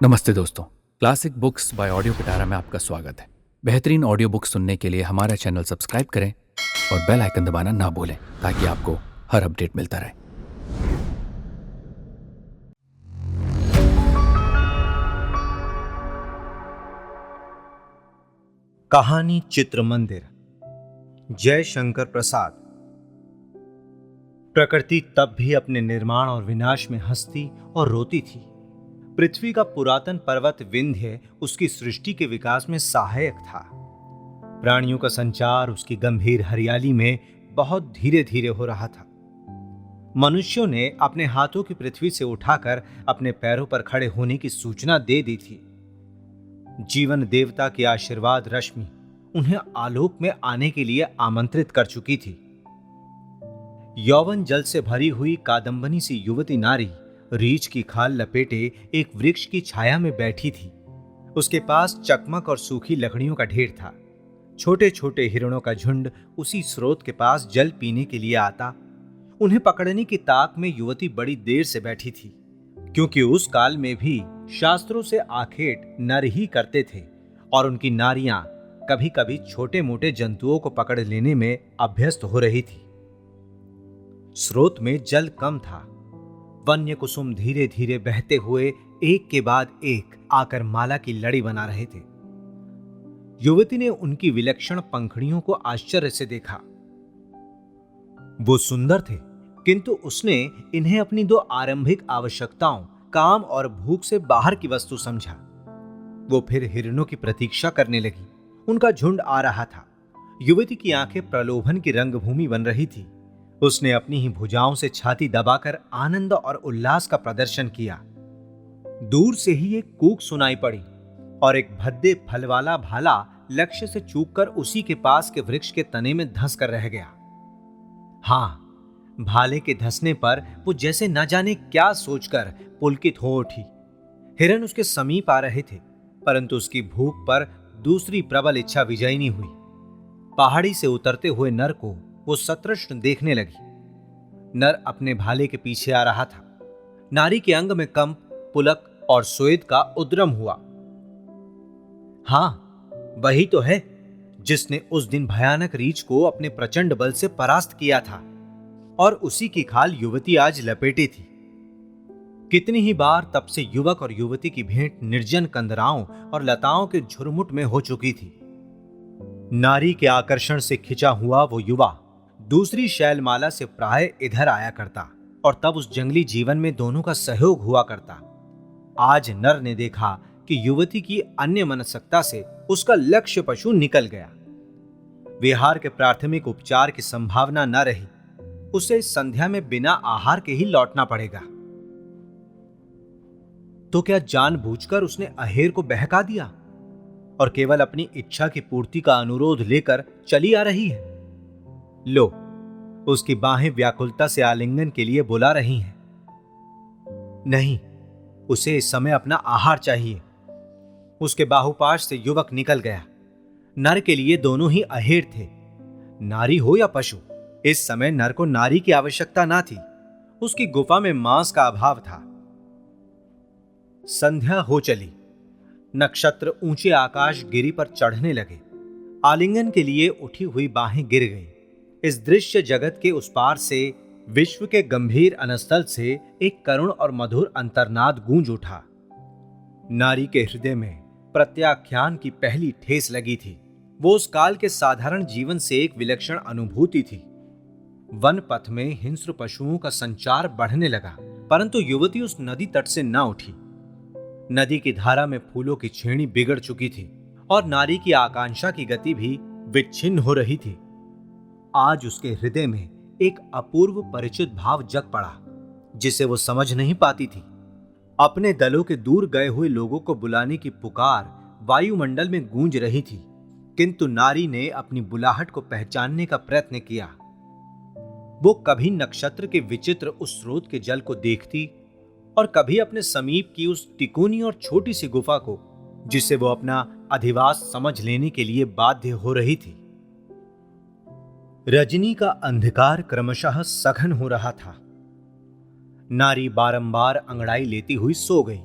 नमस्ते दोस्तों। Classic books bye audio पिटारा में आपका स्वागत है। बेहतरीन ऑडियो बुक सुनने के लिए हमारा चैनल सब्सक्राइब करें और बेल आइकन दबाना ना भूलें ताकि आपको हर अपडेट मिलता रहे। कहानी चित्र मंदिर, जय शंकर प्रसाद। प्रकृति तब भी अपने निर्माण और विनाश में हंसती और रोती थी। पृथ्वी का पुरातन पर्वत विंध्य उसकी सृष्टि के विकास में सहायक था। प्राणियों का संचार उसकी गंभीर हरियाली में बहुत धीरे धीरे हो रहा था। मनुष्यों ने अपने हाथों की पृथ्वी से उठाकर अपने पैरों पर खड़े होने की सूचना दे दी थी। जीवन देवता की आशीर्वाद रश्मि उन्हें आलोक में आने के लिए आमंत्रित कर चुकी थी। यौवन जल से भरी हुई कादम्बनी सी युवती नारी रीछ की खाल लपेटे एक वृक्ष की छाया में बैठी थी। उसके पास चकमक और सूखी लकड़ियों का ढेर था। छोटे छोटे हिरणों का झुंड उसी स्रोत के पास जल पीने के लिए आता। उन्हें पकड़ने की ताक में युवती बड़ी देर से बैठी थी, क्योंकि उस काल में भी शास्त्रों से आखेट नर ही करते थे और उनकी नारियां कभी कभी छोटे मोटे जंतुओं को पकड़ लेने में अभ्यस्त हो रही थी। स्रोत में जल कम था। वन्य कुसुम धीरे धीरे बहते हुए एक के बाद एक आकर माला की लड़ी बना रहे थे। युवती ने उनकी विलक्षण पंखुड़ियों को आश्चर्य से देखा। वो सुंदर थे, किंतु उसने इन्हें अपनी दो आरंभिक आवश्यकताओं काम और भूख से बाहर की वस्तु समझा। वो फिर हिरणों की प्रतीक्षा करने लगी। उनका झुंड आ रहा था। युवती की आंखें प्रलोभन की रंगभूमि बन रही थी। उसने अपनी ही भुजाओं से छाती दबाकर आनंद और उल्लास का प्रदर्शन किया। दूर से ही एक कूक सुनाई पड़ी और एक भद्दे फल वाला भाला लक्ष्य से चूककर उसी के पास के वृक्ष के तने में धंस कर रह गया। हाँ, भाले के धंसने पर वो जैसे न जाने क्या सोचकर पुलकित हो उठी। हिरन उसके समीप आ रहे थे, परंतु उसकी भूख पर दूसरी प्रबल इच्छा विजयी हुई। पहाड़ी से उतरते हुए नर को वो सतृष्ण देखने लगी। नर अपने भाले के पीछे आ रहा था। नारी के अंग में कंप, पुलक और स्वेद का उद्रम हुआ। हाँ, वही तो है जिसने उस दिन भयानक रीछ को अपने प्रचंड बल से परास्त किया था, और उसी की खाल युवती आज लपेटी थी। कितनी ही बार तब से युवक और युवती की भेंट निर्जन कंदराओं और लताओं के झुरमुट में हो चुकी थी। नारी के आकर्षण से खिंचा हुआ वो युवा दूसरी शैलमाला से प्राय इधर आया करता, और तब उस जंगली जीवन में दोनों का सहयोग हुआ करता। आज नर ने देखा कि युवती की अन्य मनसकता से उसका लक्ष्य पशु निकल गया। विहार के प्राथमिक उपचार की संभावना न रही। उसे संध्या में बिना आहार के ही लौटना पड़ेगा। तो क्या जानबूझकर उसने अहेर को बहका दिया और केवल अपनी इच्छा की पूर्ति का अनुरोध लेकर चली आ रही है? लो, उसकी बाहें व्याकुलता से आलिंगन के लिए बुला रही हैं। नहीं, उसे इस समय अपना आहार चाहिए। उसके बाहुपाश से युवक निकल गया। नर के लिए दोनों ही अहेर थे, नारी हो या पशु। इस समय नर को नारी की आवश्यकता ना थी। उसकी गुफा में मांस का अभाव था। संध्या हो चली। नक्षत्र ऊंचे आकाश गिरी पर चढ़ने लगे। आलिंगन के लिए उठी हुई बाहें गिर गईं। इस दृश्य जगत के उस पार से, विश्व के गंभीर अनस्थल से एक करुण और मधुर अंतर्नाद गूंज उठा। नारी के हृदय में प्रत्याख्यान की पहली ठेस लगी थी। वो उस काल के साधारण जीवन से एक विलक्षण अनुभूति थी। वन पथ में हिंस्र पशुओं का संचार बढ़ने लगा, परंतु युवती उस नदी तट से न उठी। नदी की धारा में फूलों की छेड़ी बिगड़ चुकी थी और नारी की आकांक्षा की गति भी विच्छिन्न हो रही थी। आज उसके हृदय में एक अपूर्व परिचित भाव जग पड़ा, जिसे वो समझ नहीं पाती थी। अपने दलों के दूर गए हुए लोगों को बुलाने की पुकार वायुमंडल में गूंज रही थी, किंतु नारी ने अपनी बुलाहट को पहचानने का प्रयत्न किया। वो कभी नक्षत्र के विचित्र उस स्रोत के जल को देखती और कभी अपने समीप की उस तिकोनी और छोटी सी गुफा को, जिसे वो अपना अधिवास समझ लेने के लिए बाध्य हो रही थी। रजनी का अंधकार क्रमशः सघन हो रहा था। नारी बारंबार अंगड़ाई लेती हुई सो गई।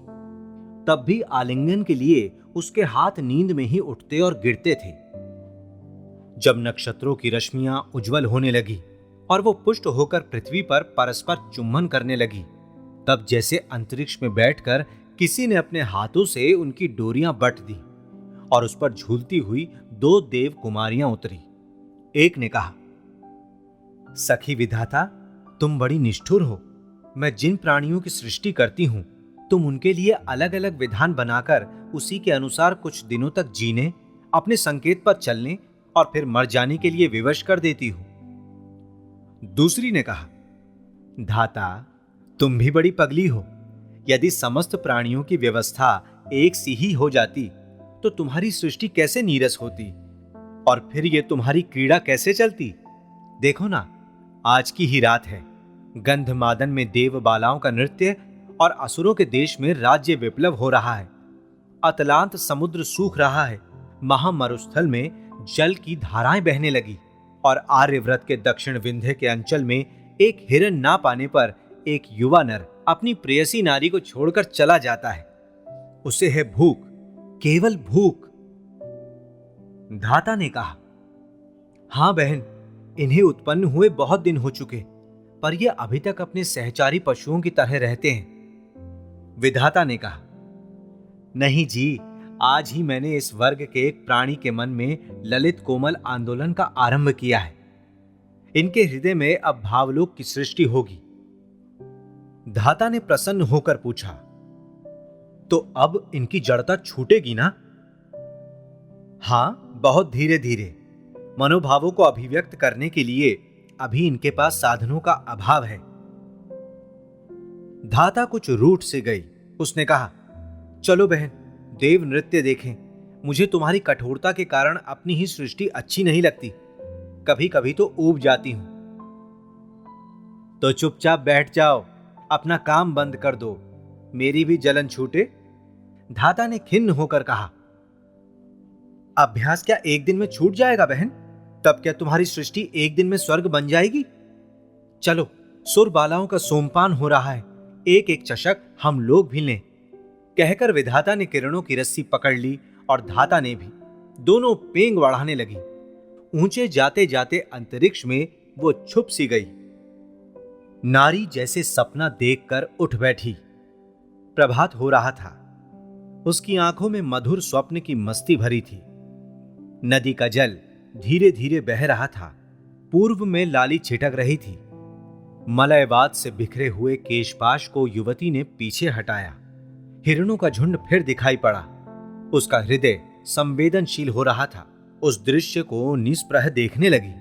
तब भी आलिंगन के लिए उसके हाथ नींद में ही उठते और गिरते थे। जब नक्षत्रों की रश्मियां उज्जवल होने लगी और वो पुष्ट होकर पृथ्वी पर परस्पर चुम्बन करने लगी, तब जैसे अंतरिक्ष में बैठकर किसी ने अपने हाथों से उनकी डोरियां बट दी और उस पर झूलती हुई 2 देव कुमारियां उतरी। एक ने कहा, सखी विधाता, तुम बड़ी निष्ठुर हो। मैं जिन प्राणियों की सृष्टि करती हूं, तुम उनके लिए अलग अलग विधान बनाकर उसी के अनुसार कुछ दिनों तक जीने, अपने संकेत पर चलने और फिर मर जाने के लिए विवश कर देती हो। दूसरी ने कहा, धाता, तुम भी बड़ी पगली हो। यदि समस्त प्राणियों की व्यवस्था एक सी ही हो जाती तो तुम्हारी सृष्टि कैसे नीरस होती और फिर यह तुम्हारी क्रीड़ा कैसे चलती। देखो ना, आज की ही रात है। गंधमादन में देव बालाओं का नृत्य और असुरों के देश में राज्य विप्लव हो रहा है। अतलांत समुद्र सूख रहा है। महामरुस्थल में जल की धाराएं बहने लगी और आर्यव्रत के दक्षिण विंध्य के अंचल में एक हिरण ना पाने पर एक युवा नर अपनी प्रेयसी नारी को छोड़कर चला जाता है। उसे है भूख, केवल भूख। धाता ने कहा, हां बहन, इन्हें उत्पन्न हुए बहुत दिन हो चुके, पर ये अभी तक अपने सहचारी पशुओं की तरह रहते हैं। विधाता ने कहा, नहीं जी, आज ही मैंने इस वर्ग के एक प्राणी के मन में ललित कोमल आंदोलन का आरंभ किया है। इनके हृदय में अब भावलोक की सृष्टि होगी। धाता ने प्रसन्न होकर पूछा, तो अब इनकी जड़ता छूटेगी ना? हां, बहुत धीरे धीरे। मनोभावों को अभिव्यक्त करने के लिए अभी इनके पास साधनों का अभाव है। धाता कुछ रूठ से गई। उसने कहा, चलो बहन, देव नृत्य देखें। मुझे तुम्हारी कठोरता के कारण अपनी ही सृष्टि अच्छी नहीं लगती। कभी कभी तो ऊब जाती हूं। तो चुपचाप बैठ जाओ, अपना काम बंद कर दो, मेरी भी जलन छूटे। धाता ने खिन्न होकर कहा, अभ्यास क्या एक दिन में छूट जाएगा बहन? तब क्या तुम्हारी सृष्टि एक दिन में स्वर्ग बन जाएगी? चलो, सुर बालाओं का सोमपान हो रहा है, एक एक चषक हम लोग भी लें। कहकर विधाता ने किरणों की रस्सी पकड़ ली और धाता ने भी। दोनों पेंग बढ़ाने लगी। ऊंचे जाते जाते अंतरिक्ष में वो छुप सी गई। नारी जैसे सपना देखकर उठ बैठी। प्रभात हो रहा था। उसकी आंखों में मधुर स्वप्न की मस्ती भरी थी। नदी का जल धीरे धीरे बह रहा था। पूर्व में लाली छिटक रही थी। मलयवात से बिखरे हुए केशपाश को युवती ने पीछे हटाया। हिरणों का झुंड फिर दिखाई पड़ा। उसका हृदय संवेदनशील हो रहा था। उस दृश्य को निस्पृह देखने लगी।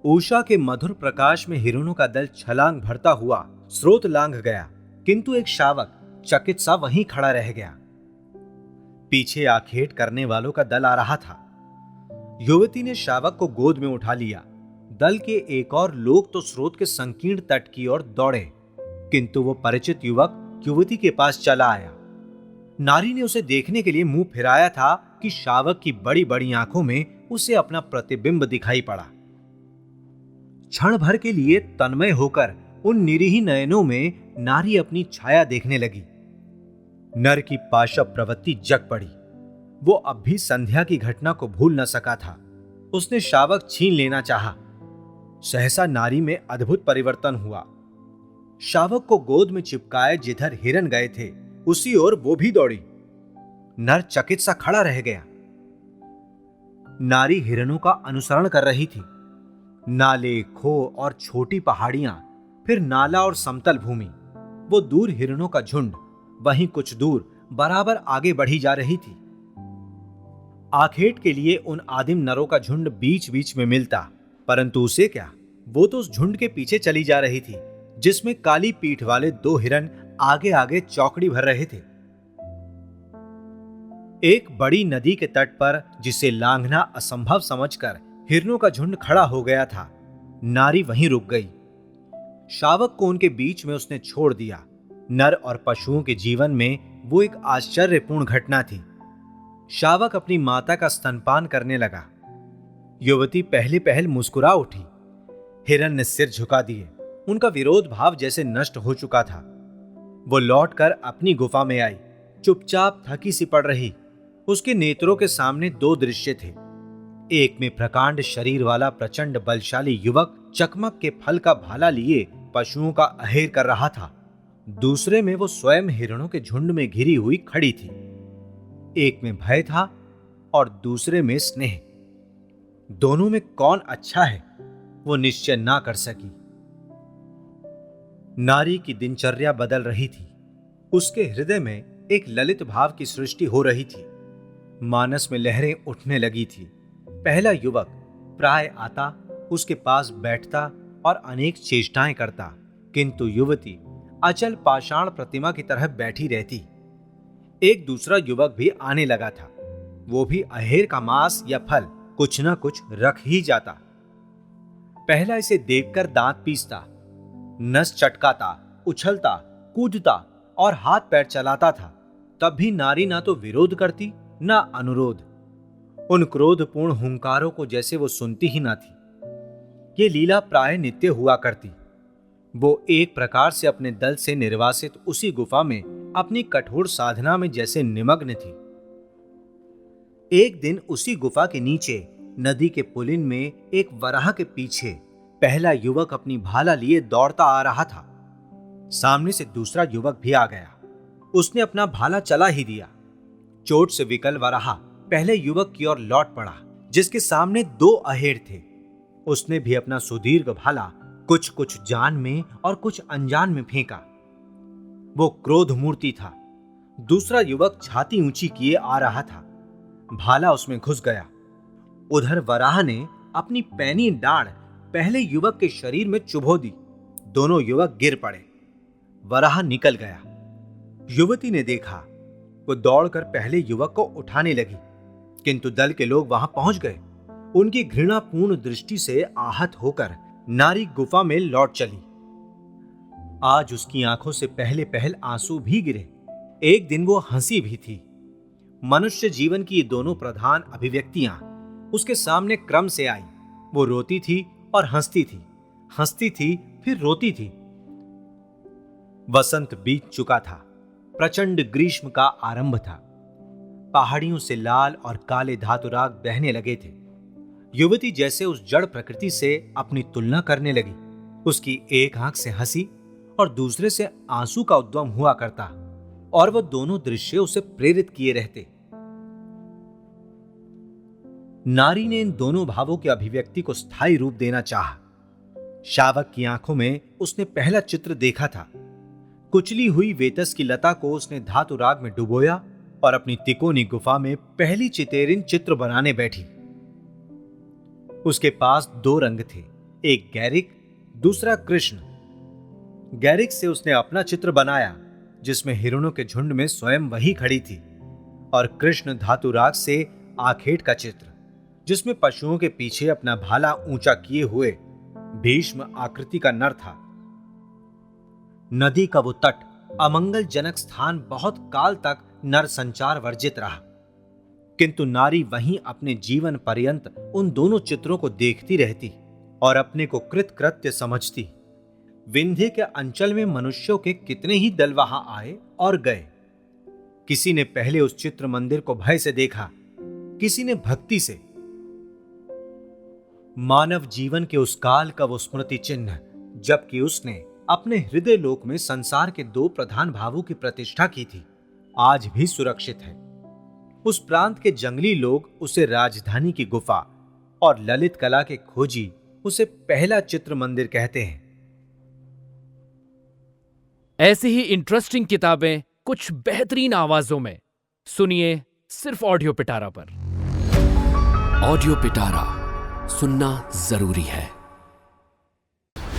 उषा के मधुर प्रकाश में हिरणों का दल छलांग भरता हुआ स्रोत लांघ गया, किंतु एक शावक चकित सा वहीं खड़ा रह गया। पीछे आखेट करने वालों का दल आ रहा था। युवती ने शावक को गोद में उठा लिया। दल के एक और लोग तो स्रोत के संकीर्ण तट की ओर दौड़े, किंतु वो परिचित युवक युवती के पास चला आया। नारी ने उसे देखने के लिए मुंह फिराया था कि शावक की बड़ी बड़ी आंखों में उसे अपना प्रतिबिंब दिखाई पड़ा। क्षण भर के लिए तन्मय होकर उन निरीह नयनों में नारी अपनी छाया देखने लगी। नर की पाशव प्रवृत्ति जग पड़ी। वो अब भी संध्या की घटना को भूल न सका था। उसने शावक छीन लेना चाहा। सहसा नारी में अद्भुत परिवर्तन हुआ। शावक को गोद में चिपकाए जिधर हिरण गए थे, उसी ओर वो भी दौड़ी। नर चकित सा खड़ा रह गया। नारी हिरणों का अनुसरण कर रही थी। नाले, खो और छोटी पहाड़ियां, फिर नाला और समतल भूमि। वो दूर हिरणों का झुंड, वहीं कुछ दूर बराबर आगे बढ़ी जा रही थी। आखेट के लिए उन आदिम नरों का झुंड बीच बीच में मिलता, परंतु उसे क्या, वो तो उस झुंड के पीछे चली जा रही थी, जिसमें काली पीठ वाले 2 हिरण आगे आगे चौकड़ी भर रहे थे। एक बड़ी नदी के तट पर, जिसे लांघना असंभव समझकर हिरणों का झुंड खड़ा हो गया था, नारी वहीं रुक गई। शावक को उनके बीच में उसने छोड़ दिया। नर और पशुओं के जीवन में वो एक आश्चर्यपूर्ण घटना थी। शावक अपनी माता का स्तनपान करने लगा। युवती पहले पहल मुस्कुरा उठी। हिरण ने सिर झुका दिए। उनका विरोध भाव जैसे नष्ट हो चुका था। वो लौटकर अपनी गुफा में आई। चुपचाप थकी सी पड़ रही। उसके नेत्रों के सामने दो दृश्य थे। एक में प्रकांड शरीर वाला प्रचंड बलशाली युवक चकमक के फल का भाला लिए पशुओं का अहेर कर रहा था। दूसरे में वो स्वयं हिरणों के झुंड में घिरी हुई खड़ी थी। एक में भय था और दूसरे में स्नेह। दोनों में कौन अच्छा है वो निश्चय ना कर सकी। नारी की दिनचर्या बदल रही थी। उसके हृदय में एक ललित भाव की सृष्टि हो रही थी। मानस में लहरें उठने लगी थी। पहला युवक प्राय आता, उसके पास बैठता और अनेक चेष्टाएं करता, किंतु युवती अचल पाषाण प्रतिमा की तरह बैठी रहती। एक दूसरा युवक भी आने लगा था। वो भी अहेर का मांस या फल कुछ न कुछ रख ही जाता। पहला इसे देखकर दांत पीसता, नस चटकाता, उछलता, कूदता और हाथ पैर चलाता था। तब भी नारी ना तो विरोध करती ना अनुरोध। उन क्रोधपूर्ण हुंकारों को जैसे वो सुनती ही ना थी। ये लीला प्राय नित्य हुआ करती। वो एक प्रकार से अपने दल से निर्वासित उसी गुफा में अपनी कठोर साधना में जैसे निमग्न थी। एक दिन उसी गुफा के नीचे नदी के पुलिन में एक वराह के पीछे पहला युवक अपनी भाला लिए दौड़ता आ रहा था। सामने से दूसरा युवक भी आ गया। उसने अपना भाला चला ही दिया। चोट से विकल वराह पहले युवक की ओर लौट पड़ा, जिसके सामने दो अहेर थे। उसने भी अपना सुदीर्घ भाला कुछ कुछ जान में और कुछ अनजान में फेंका। वो क्रोध मूर्ति था। दूसरा युवक छाती ऊंची किए आ रहा था। भाला उसमें घुस गया। उधर वराह ने अपनी पैनी डांड पहले युवक के शरीर में चुभो दी। दोनों युवक गिर पड़े। वराह निकल गया। युवती ने देखा। वो दौड़कर पहले युवक को उठाने लगी, किंतु दल के लोग वहां पहुंच गए। उनकी घृणापूर्ण दृष्टि से आहत होकर नारी गुफा में लौट चली। आज उसकी आंखों से पहले पहल आंसू भी गिरे। एक दिन वो हंसी भी थी। मनुष्य जीवन की ये दोनों प्रधान अभिव्यक्तियां उसके सामने क्रम से आई। वो रोती थी और हंसती थी, हंसती थी फिर रोती थी। वसंत बीत चुका था। प्रचंड ग्रीष्म का आरंभ था। पहाड़ियों से लाल और काले धातुराग बहने लगे थे। युवती जैसे उस जड़ प्रकृति से अपनी तुलना करने लगी। उसकी एक आंख से हंसी और दूसरे से आंसू का उद्गम हुआ करता, और वह दोनों दृश्य उसे प्रेरित किए रहते। नारी ने इन दोनों भावों की अभिव्यक्ति को स्थायी रूप देना चाहा। शावक की आंखों में उसने पहला चित्र देखा था। कुचली हुई वेतस की लता को उसने धातु राग में डुबोया और अपनी तिकोनी गुफा में पहली चितेरिन चित्र बनाने बैठी। उसके पास दो रंग थे, एक गैरिक, दूसरा कृष्ण। गैरिक से उसने अपना चित्र बनाया, जिसमें हिरणों के झुंड में स्वयं वही खड़ी थी, और कृष्ण धातु राग से आखेट का चित्र, जिसमें पशुओं के पीछे अपना भाला ऊंचा किए हुए भीष्म आकृति का नर था। नदी का वो तट, अमंगलजनक स्थान बहुत काल तक नर संचार वर्जित रहा, किंतु नारी वहीं अपने जीवन पर्यंत उन दोनों चित्रों को देखती रहती और अपने को कृतकृत्य समझती। विंध्य के अंचल में मनुष्यों के कितने ही दल वहां आए और गए। किसी ने पहले उस चित्र मंदिर को भय से देखा, किसी ने भक्ति से। मानव जीवन के उस काल का वो स्मृति चिन्ह, जबकि उसने अपने हृदय लोक में संसार के दो प्रधान भावों की प्रतिष्ठा की थी, आज भी सुरक्षित है। उस प्रांत के जंगली लोग उसे राजधानी की गुफा और ललित कला के खोजी उसे पहला चित्र मंदिर कहते हैं। ऐसी ही इंटरेस्टिंग किताबें कुछ बेहतरीन आवाजों में सुनिए सिर्फ ऑडियो पिटारा पर। ऑडियो पिटारा सुनना जरूरी है।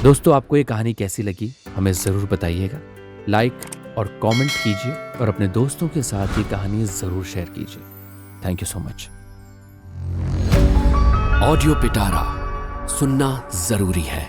दोस्तों, आपको ये कहानी कैसी लगी हमें जरूर बताइएगा। लाइक और कमेंट कीजिए और अपने दोस्तों के साथ ये कहानी जरूर शेयर कीजिए। Thank you so much. Audio पिटारा सुनना जरूरी है।